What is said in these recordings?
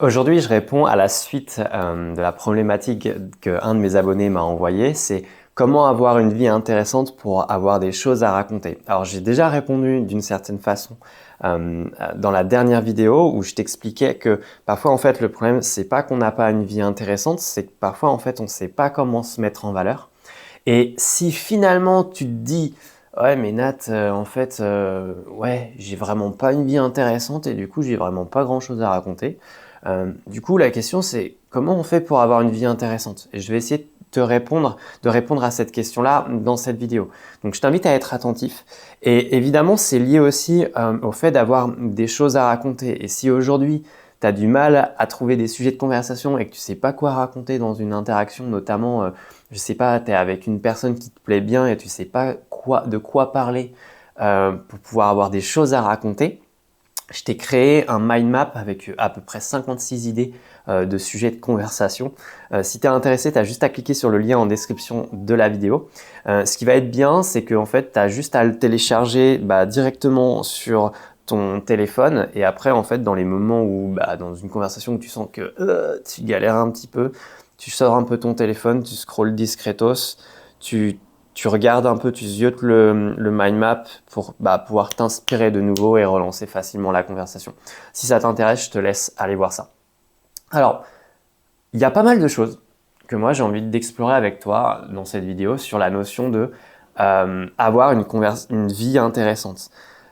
Aujourd'hui, je réponds à la suite de la problématique qu'un de mes abonnés m'a envoyée, c'est comment avoir une vie intéressante pour avoir des choses à raconter. Alors, j'ai déjà répondu d'une certaine façon dans la dernière vidéo où je t'expliquais que parfois, en fait, le problème, c'est pas qu'on n'a pas une vie intéressante, c'est que parfois, en fait, on sait pas comment se mettre en valeur. Et si finalement, tu te dis, ouais, mais Nat, en fait, ouais, j'ai vraiment pas une vie intéressante et du coup, j'ai vraiment pas grand-chose à raconter. Du coup, la question c'est comment on fait pour avoir une vie intéressante? Et je vais essayer de répondre à cette question-là dans cette vidéo. Donc, je t'invite à être attentif. Et évidemment, c'est lié aussi au fait d'avoir des choses à raconter. Et si aujourd'hui, tu as du mal à trouver des sujets de conversation et que tu sais pas quoi raconter dans une interaction, notamment, je sais pas, tu es avec une personne qui te plaît bien et tu sais pas de quoi parler pour pouvoir avoir des choses à raconter, je t'ai créé un mind map avec à peu près 56 idées de sujets de conversation. Si tu es intéressé, tu as juste à cliquer sur le lien en description de la vidéo. Ce qui va être bien, c'est qu'en fait, tu as juste à le télécharger directement sur ton téléphone et après, en fait, dans les moments où, dans une conversation où tu sens que tu galères un petit peu, tu sors un peu ton téléphone, tu scrolles discretos, tu tu regardes un peu, tu ziotes le mind map pour pouvoir t'inspirer de nouveau et relancer facilement la conversation. Si ça t'intéresse, je te laisse aller voir ça. Alors, il y a pas mal de choses que moi j'ai envie d'explorer avec toi dans cette vidéo sur la notion de avoir une vie intéressante.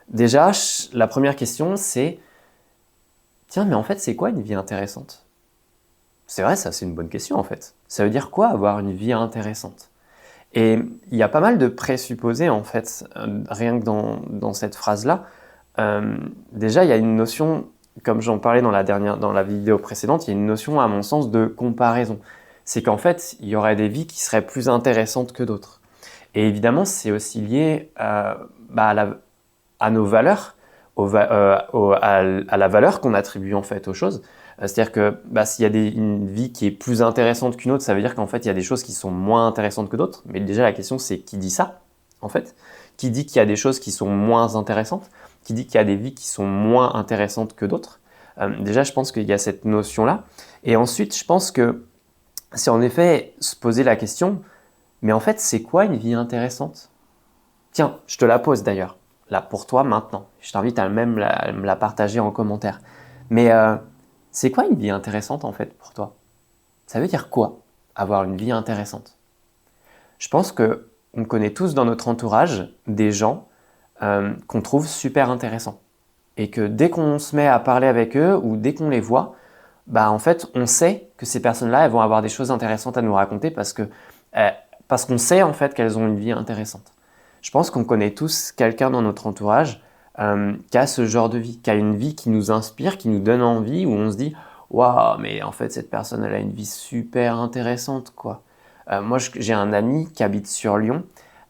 Déjà, la première question c'est, tiens, mais en fait, c'est quoi une vie intéressante? C'est vrai, ça c'est une bonne question en fait. Ça veut dire quoi avoir une vie intéressante? Et il y a pas mal de présupposés en fait, rien que dans cette phrase-là. Déjà, il y a une notion, comme j'en parlais dans la vidéo précédente, il y a une notion à mon sens de comparaison. C'est qu'en fait, il y aurait des vies qui seraient plus intéressantes que d'autres. Et évidemment, c'est aussi lié à nos valeurs, à la valeur qu'on attribue en fait aux choses. C'est-à-dire que s'il y a une vie qui est plus intéressante qu'une autre, ça veut dire qu'en fait il y a des choses qui sont moins intéressantes que d'autres. Mais déjà la question c'est qui dit ça en fait? Qui dit qu'il y a des choses qui sont moins intéressantes? Qui dit qu'il y a des vies qui sont moins intéressantes que d'autres? Déjà je pense qu'il y a cette notion-là. Et ensuite je pense que c'est en effet se poser la question, mais en fait c'est quoi une vie intéressante? Tiens, je te la pose d'ailleurs, là pour toi maintenant. Je t'invite à me la partager en commentaire. Mais c'est quoi une vie intéressante en fait pour toi? Ça veut dire quoi avoir une vie intéressante? Je pense que on connaît tous dans notre entourage des gens qu'on trouve super intéressants. Et que dès qu'on se met à parler avec eux ou dès qu'on les voit, en fait, on sait que ces personnes-là, elles vont avoir des choses intéressantes à nous raconter parce qu'on sait en fait qu'elles ont une vie intéressante. Je pense qu'on connaît tous quelqu'un dans notre entourage qui a ce genre de vie, qui a une vie qui nous inspire, qui nous donne envie, où on se dit waouh, mais en fait cette personne elle a une vie super intéressante quoi. Moi j'ai un ami qui habite sur Lyon,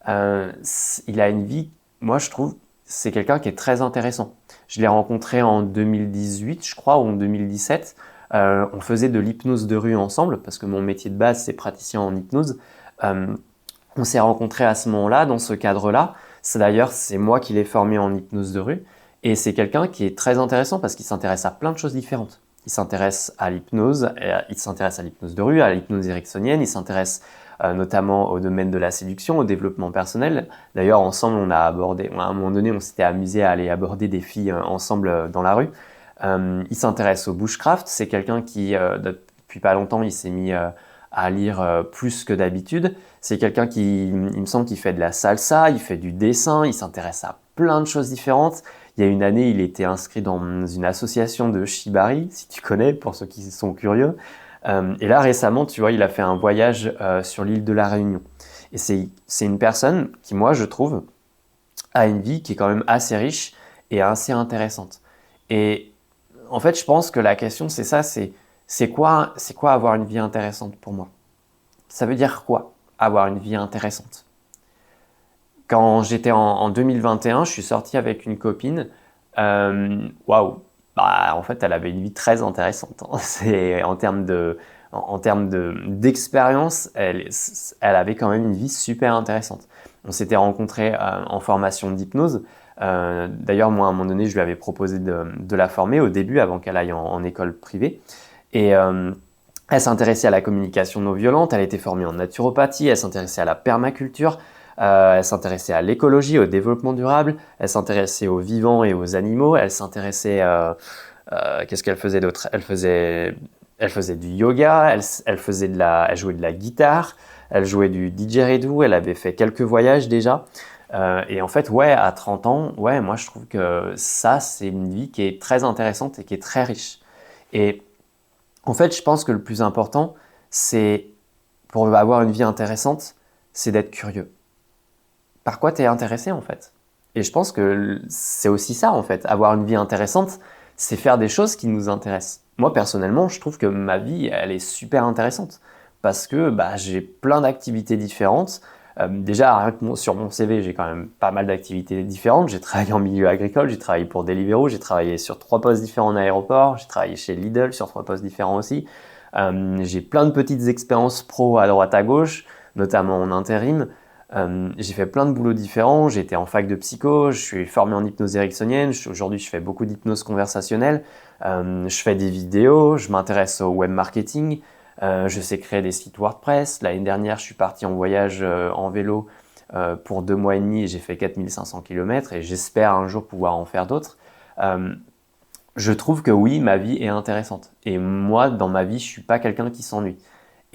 il a une vie, moi je trouve, c'est quelqu'un qui est très intéressant. Je l'ai rencontré en 2018 je crois ou en 2017. On faisait de l'hypnose de rue ensemble parce que mon métier de base c'est praticien en hypnose. On s'est rencontrés à ce moment-là, dans ce cadre-là. C'est moi qui l'ai formé en hypnose de rue. Et c'est quelqu'un qui est très intéressant parce qu'il s'intéresse à plein de choses différentes. Il s'intéresse à l'hypnose, il s'intéresse à l'hypnose de rue, à l'hypnose ericksonienne, il s'intéresse notamment au domaine de la séduction, au développement personnel. D'ailleurs, ensemble, à un moment donné, on s'était amusé à aller aborder des filles ensemble dans la rue. Il s'intéresse au bushcraft. C'est quelqu'un qui, depuis pas longtemps, il s'est mis à lire plus que d'habitude. C'est quelqu'un qui, il me semble, qu'il fait de la salsa, il fait du dessin, il s'intéresse à plein de choses différentes. Il y a une année, il était inscrit dans une association de shibari, si tu connais, pour ceux qui sont curieux. Et là, récemment, tu vois, il a fait un voyage sur l'île de la Réunion. Et c'est une personne qui, moi, je trouve, a une vie qui est quand même assez riche et assez intéressante. Et en fait, je pense que la question, c'est ça, c'est quoi avoir une vie intéressante pour moi? Ça veut dire quoi, avoir une vie intéressante? Quand j'étais en 2021, je suis sorti avec une copine. Waouh! En fait, elle avait une vie très intéressante, hein. C'est en termes d'expérience, elle avait quand même une vie super intéressante. On s'était rencontrés en formation d'hypnose. D'ailleurs, moi, à un moment donné, je lui avais proposé de la former au début, avant qu'elle aille en école privée. Et elle s'intéressait à la communication non violente, elle était formée en naturopathie, elle s'intéressait à la permaculture, elle s'intéressait à l'écologie, au développement durable, elle s'intéressait aux vivants et aux animaux, elle s'intéressait... qu'est-ce qu'elle faisait d'autre? Elle faisait du yoga, elle jouait de la guitare, elle jouait du didgeridoo, elle avait fait quelques voyages déjà. Et en fait, ouais, à 30 ans, ouais, moi je trouve que ça, c'est une vie qui est très intéressante et qui est très riche. Et en fait, je pense que le plus important, c'est, pour avoir une vie intéressante, c'est d'être curieux. Par quoi tu es intéressé en fait? Et je pense que c'est aussi ça en fait. Avoir une vie intéressante, c'est faire des choses qui nous intéressent. Moi personnellement, je trouve que ma vie, elle est super intéressante parce que bah, j'ai plein d'activités différentes. Déjà, rien que sur mon CV, j'ai quand même pas mal d'activités différentes. J'ai travaillé en milieu agricole, j'ai travaillé pour Deliveroo, j'ai travaillé sur 3 postes différents en aéroport, j'ai travaillé chez Lidl sur 3 postes différents aussi. J'ai plein de petites expériences pro à droite à gauche, notamment en intérim. J'ai fait plein de boulots différents, j'ai été en fac de psycho, je suis formé en hypnose ericksonienne, aujourd'hui je fais beaucoup d'hypnose conversationnelle, je fais des vidéos, je m'intéresse au web marketing, je sais créer des sites WordPress. L'année dernière, je suis parti en voyage en vélo pour 2 mois et demi et j'ai fait 4500 km et j'espère un jour pouvoir en faire d'autres. Je trouve que oui, ma vie est intéressante. Et moi, dans ma vie, je suis pas quelqu'un qui s'ennuie.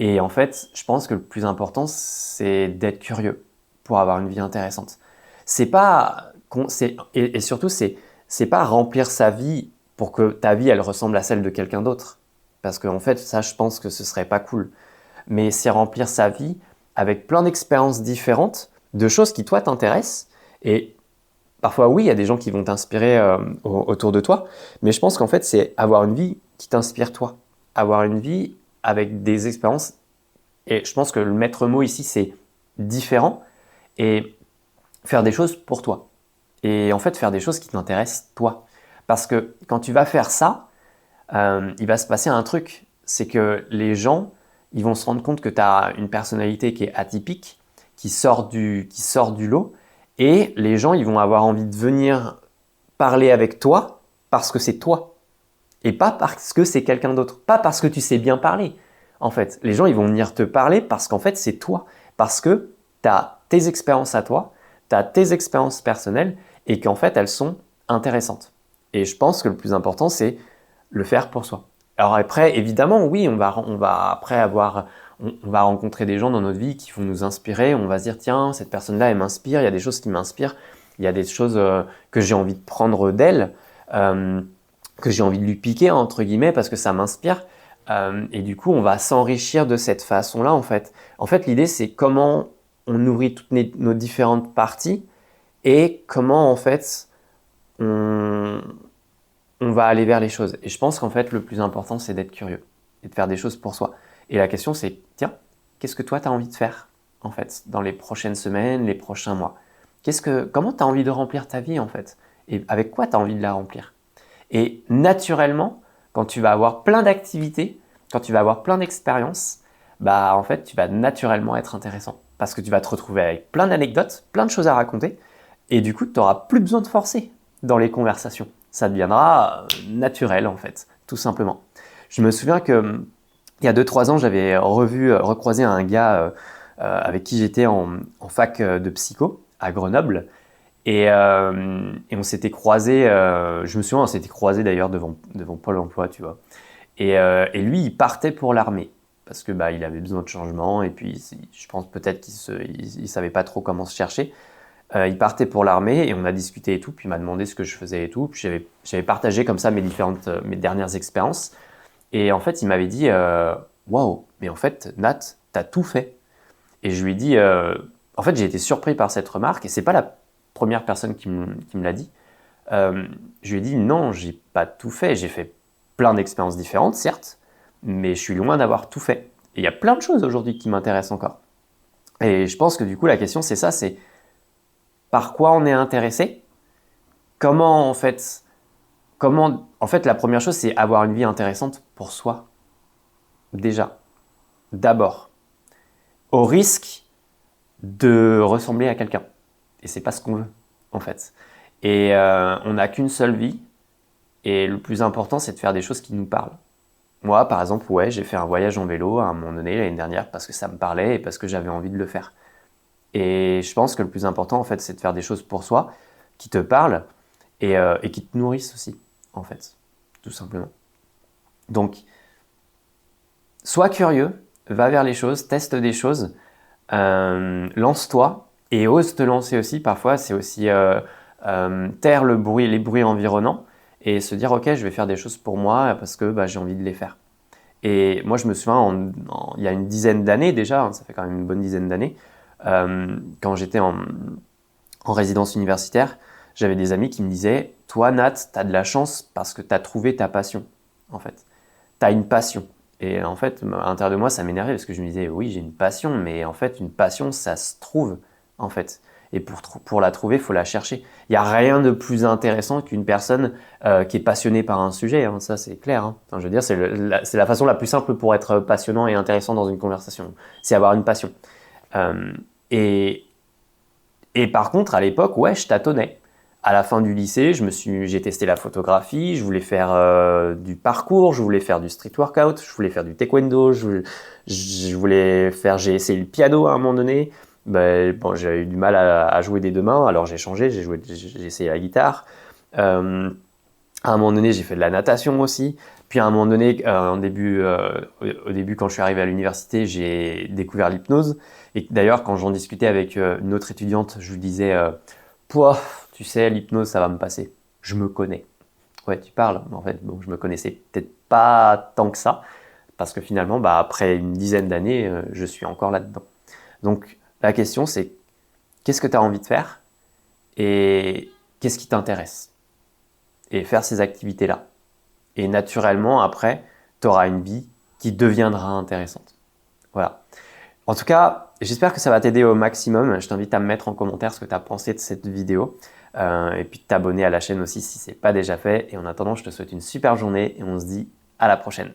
Et en fait, je pense que le plus important, c'est d'être curieux pour avoir une vie intéressante. C'est pas, et surtout, c'est pas remplir sa vie pour que ta vie, elle ressemble à celle de quelqu'un d'autre. Parce qu'en fait, ça, je pense que ce serait pas cool. Mais c'est remplir sa vie avec plein d'expériences différentes, de choses qui, toi, t'intéressent. Et parfois, oui, il y a des gens qui vont t'inspirer autour de toi. Mais je pense qu'en fait, c'est avoir une vie qui t'inspire toi. Avoir une vie avec des expériences. Et je pense que le maître mot ici, c'est différent et faire des choses pour toi. Et en fait, faire des choses qui t'intéressent toi. Parce que quand tu vas faire ça, il va se passer un truc. C'est que les gens, ils vont se rendre compte que tu as une personnalité qui est atypique, qui sort du lot. Et les gens, ils vont avoir envie de venir parler avec toi parce que c'est toi. Et pas parce que c'est quelqu'un d'autre. Pas parce que tu sais bien parler. En fait, les gens, ils vont venir te parler parce qu'en fait, c'est toi. Parce que tu as tes expériences à toi, tu as tes expériences personnelles et qu'en fait, elles sont intéressantes. Et je pense que le plus important, c'est le faire pour soi. Alors après, évidemment, oui, on va après on va rencontrer des gens dans notre vie qui vont nous inspirer. On va se dire, tiens, cette personne-là, elle m'inspire. Il y a des choses qui m'inspirent. Il y a des choses que j'ai envie de prendre d'elle. Que j'ai envie de lui piquer, entre guillemets, parce que ça m'inspire. Et du coup, on va s'enrichir de cette façon-là, en fait. En fait, l'idée, c'est comment on nourrit toutes nos différentes parties et comment, en fait, on, on va aller vers les choses. Et je pense qu'en fait, le plus important, c'est d'être curieux et de faire des choses pour soi. Et la question, c'est, tiens, qu'est-ce que toi, tu as envie de faire, en fait, dans les prochaines semaines, les prochains mois? Comment tu as envie de remplir ta vie, en fait? Et avec quoi tu as envie de la remplir? Et naturellement, quand tu vas avoir plein d'activités, quand tu vas avoir plein d'expériences, bah en fait, tu vas naturellement être intéressant. Parce que tu vas te retrouver avec plein d'anecdotes, plein de choses à raconter, et du coup, tu n'auras plus besoin de forcer dans les conversations. Ça deviendra naturel, en fait, tout simplement. Je me souviens que il y a 2-3 ans, j'avais recroisé un gars avec qui j'étais en fac de psycho à Grenoble. Et on s'était croisés, je me souviens, on s'était croisés d'ailleurs devant Pôle emploi, tu vois. Et lui, il partait pour l'armée parce que bah, il avait besoin de changement et puis je pense peut-être il savait pas trop comment se chercher. Il partait pour l'armée et on a discuté et tout, puis il m'a demandé ce que je faisais et tout. Puis j'avais partagé comme ça mes dernières expériences. Et en fait, il m'avait dit waouh, mais en fait, Nat, t'as tout fait. Et je lui ai dit en fait, j'ai été surpris par cette remarque et c'est pas la première personne qui me l'a dit. Je lui ai dit non, j'ai pas tout fait. J'ai fait plein d'expériences différentes, certes, mais je suis loin d'avoir tout fait. Et il y a plein de choses aujourd'hui qui m'intéressent encore. Et je pense que du coup, la question, c'est ça, c'est par quoi on est intéressé? En fait, la première chose, c'est avoir une vie intéressante pour soi. Déjà. D'abord. Au risque de ressembler à quelqu'un. Et c'est pas ce qu'on veut, en fait. Et on n'a qu'une seule vie. Et le plus important, c'est de faire des choses qui nous parlent. Moi, par exemple, ouais, j'ai fait un voyage en vélo à un moment donné l'année dernière parce que ça me parlait et parce que j'avais envie de le faire. Et je pense que le plus important, en fait, c'est de faire des choses pour soi, qui te parlent et qui te nourrissent aussi, en fait, tout simplement. Donc, sois curieux, va vers les choses, teste des choses, lance-toi et ose te lancer aussi. Parfois, c'est aussi taire le bruit, les bruits environnants et se dire, ok, je vais faire des choses pour moi parce que j'ai envie de les faire. Et moi, je me souviens, il y a une dizaine d'années déjà, hein, ça fait quand même une bonne dizaine d'années, quand j'étais en résidence universitaire, j'avais des amis qui me disaient, toi, Nat, tu as de la chance parce que tu as trouvé ta passion, en fait. Tu as une passion. Et en fait, à l'intérieur de moi, ça m'énervait parce que je me disais, oui, j'ai une passion, mais en fait, une passion, ça se trouve, en fait. Et pour la trouver, il faut la chercher. Il n'y a rien de plus intéressant qu'une personne qui est passionnée par un sujet, hein, ça c'est clair. Hein. Enfin, je veux dire, c'est la façon la plus simple pour être passionnant et intéressant dans une conversation, c'est avoir une passion. Euh, et, et par contre, à l'époque, ouais, je tâtonnais. À la fin du lycée, j'ai testé la photographie, je voulais faire du parcours, je voulais faire du street workout, je voulais faire du taekwondo, j'ai essayé le piano à un moment donné. Bon, j'ai eu du mal à jouer des deux mains, alors j'ai changé, j'ai essayé la guitare. À un moment donné, j'ai fait de la natation aussi. Puis à un moment donné, au début, quand je suis arrivé à l'université, j'ai découvert l'hypnose. Et d'ailleurs, quand j'en discutais avec une autre étudiante, je lui disais, pouah, tu sais, l'hypnose, ça va me passer. Je me connais. Ouais, tu parles. En fait, bon, je me connaissais peut-être pas tant que ça, parce que finalement, après une dizaine d'années, je suis encore là-dedans. Donc, la question, c'est qu'est-ce que tu as envie de faire et qu'est-ce qui t'intéresse? Et faire ces activités-là. Et naturellement, après, tu auras une vie qui deviendra intéressante. Voilà. En tout cas, j'espère que ça va t'aider au maximum. Je t'invite à me mettre en commentaire ce que tu as pensé de cette vidéo. Et puis de t'abonner à la chaîne aussi si ce n'est pas déjà fait. Et en attendant, je te souhaite une super journée et on se dit à la prochaine.